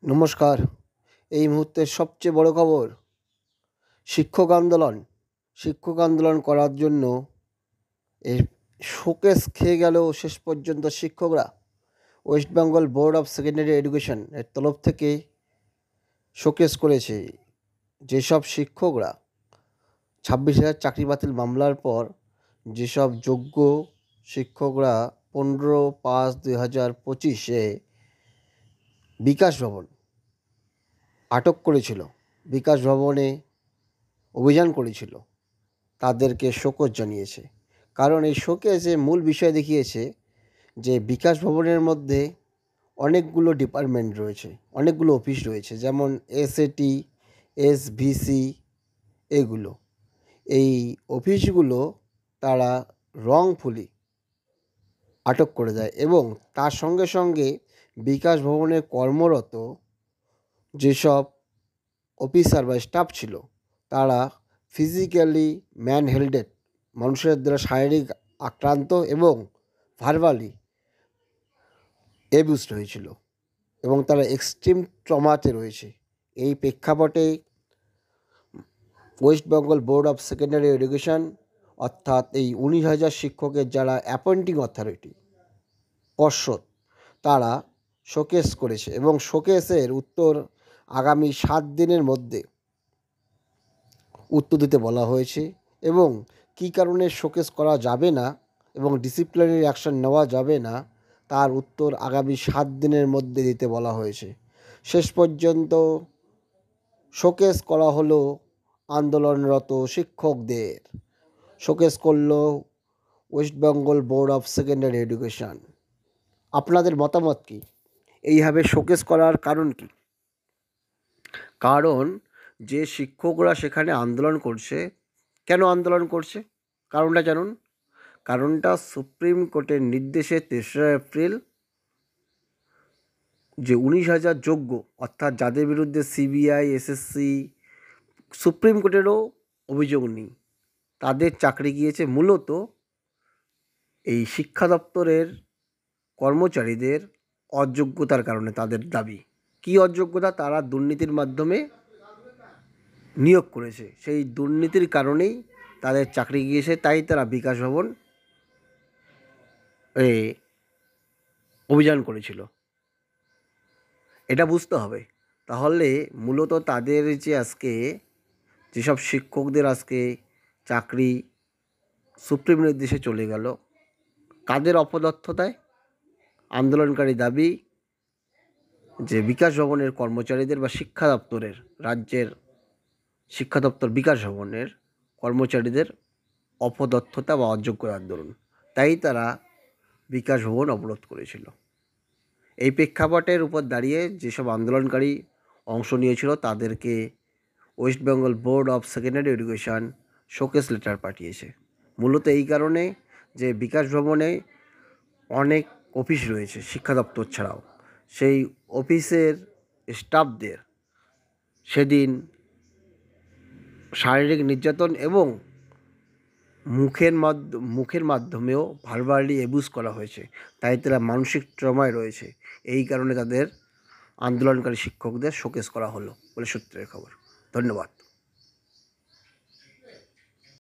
নমস্কার। এই মুহূর্তের সবচেয়ে বড় খবর, শিক্ষক আন্দোলন। শিক্ষক আন্দোলন করার জন্য এই শোকেস খেয়ে গেল শেষ পর্যন্ত শিক্ষকরা। West Bengal board of secondary education এর তরফ থেকে শোকেস করেছে যেসব শিক্ষকরা 26,000 চাকরি বাতিল মামলার পর যেসব যোগ্য শিক্ষকরা 15/5/2025 বিকাশ ভবন আটক করেছিল, বিকাশ ভবনে অভিযান করেছিল, তাদেরকে শোকজ জানিয়েছে। কারণ এই শোকেজে মূল বিষয় দেখিয়েছে যে বিকাশ ভবনের মধ্যে অনেকগুলো ডিপার্টমেন্ট রয়েছে, অনেকগুলো অফিস রয়েছে, যেমন এসএটি, এসভিসি, এগুলো। এই অফিসগুলো তারা রংফুলি আটক করে দেয় এবং তার সঙ্গে সঙ্গে বিকাশ ভবনে কর্মরত যেসব অফিসার বা স্টাফ ছিল তারা ফিজিক্যালি ম্যান হেল্ডেড, মানুষের দ্বারা শারীরিক আক্রান্ত এবং ভার্বালি অ্যাবিউজড হয়েছিল এবং তারা এক্সট্রিম ট্রমাতে রয়েছে। এই প্রেক্ষাপটে West Bengal board of secondary education, অর্থাৎ এই 19,000 শিক্ষকের যারা অ্যাপয়েন্টিং অথরিটি পর্ষদ, তারা শোকেস করেছে এবং শোকেসের উত্তর আগামী 7 দিনের মধ্যে উত্তর দিতে বলা হয়েছে এবং কী কারণে শোকেস করা যাবে না এবং ডিসিপ্লিনারি অ্যাকশন নেওয়া যাবে না তার উত্তর আগামী 7 দিনের মধ্যে দিতে বলা হয়েছে। শেষ পর্যন্ত শোকেস করা হলো আন্দোলনরত শিক্ষকদের, শোকেস করল West Bengal board of secondary education. আপনাদের মতামত কী? এইভাবে শোকেস করার কারণ কী? কারণ যে শিক্ষকরা সেখানে আন্দোলন করছে, কেন আন্দোলন করছে কারণটা জানুন। কারণটা সুপ্রিম কোর্টের নির্দেশে 3রা এপ্রিল যে 19,000 যোগ্য, অর্থাৎ যাদের বিরুদ্ধে সিবিআই, এসএসসি, সুপ্রিম কোর্টেরও অভিযোগ নেই, তাদের চাকরি গিয়েছে মূলত এই শিক্ষা দপ্তরের কর্মচারীদের অযোগ্যতার কারণে। তাদের দাবি কী অযোগ্যতা? তারা দুর্নীতির মাধ্যমে নিয়োগ করেছে, সেই দুর্নীতির কারণেই তাদের চাকরি গিয়েছে, তাই তারা বিকাশ ভবন অভিযান করেছিল। এটা বুঝতে হবে। তাহলে মূলত তাদের যে আজকে যেসব শিক্ষকদের আজকে চাকরি সুপ্রিম নির্দেশে চলে গেল, কাদের অপদস্থতায়? আন্দোলনকারী দাবি যে বিকাশ ভবনের কর্মচারীদের বা শিক্ষা দপ্তরের, রাজ্যের শিক্ষা দপ্তর বিকাশ ভবনের কর্মচারীদের অপদস্থতা বা অযোগ্যতার দরুন, তাই তারা বিকাশ ভবন অবরোধ করেছিল। এই প্রেক্ষাপটের উপর দাঁড়িয়ে যেসব আন্দোলনকারী অংশ নিয়েছিল তাদেরকে West Bengal board of secondary education showcase letter পাঠিয়েছে। মূলত এই কারণে যে বিকাশ ভবনে অনেক অফিস রয়েছে শিক্ষা দপ্তর ছাড়াও, সেই অফিসের স্টাফদের সেদিন শারীরিক নির্যাতন এবং মুখের মাধ্যমেও ভার্বালি অ্যাবিউজ করা হয়েছে, তাই তারা মানসিক ট্রমায় রয়েছে। এই কারণে তাদের আন্দোলনকারী শিক্ষকদের শোকেস করা হলো বলে সূত্রের খবর। ধন্যবাদ।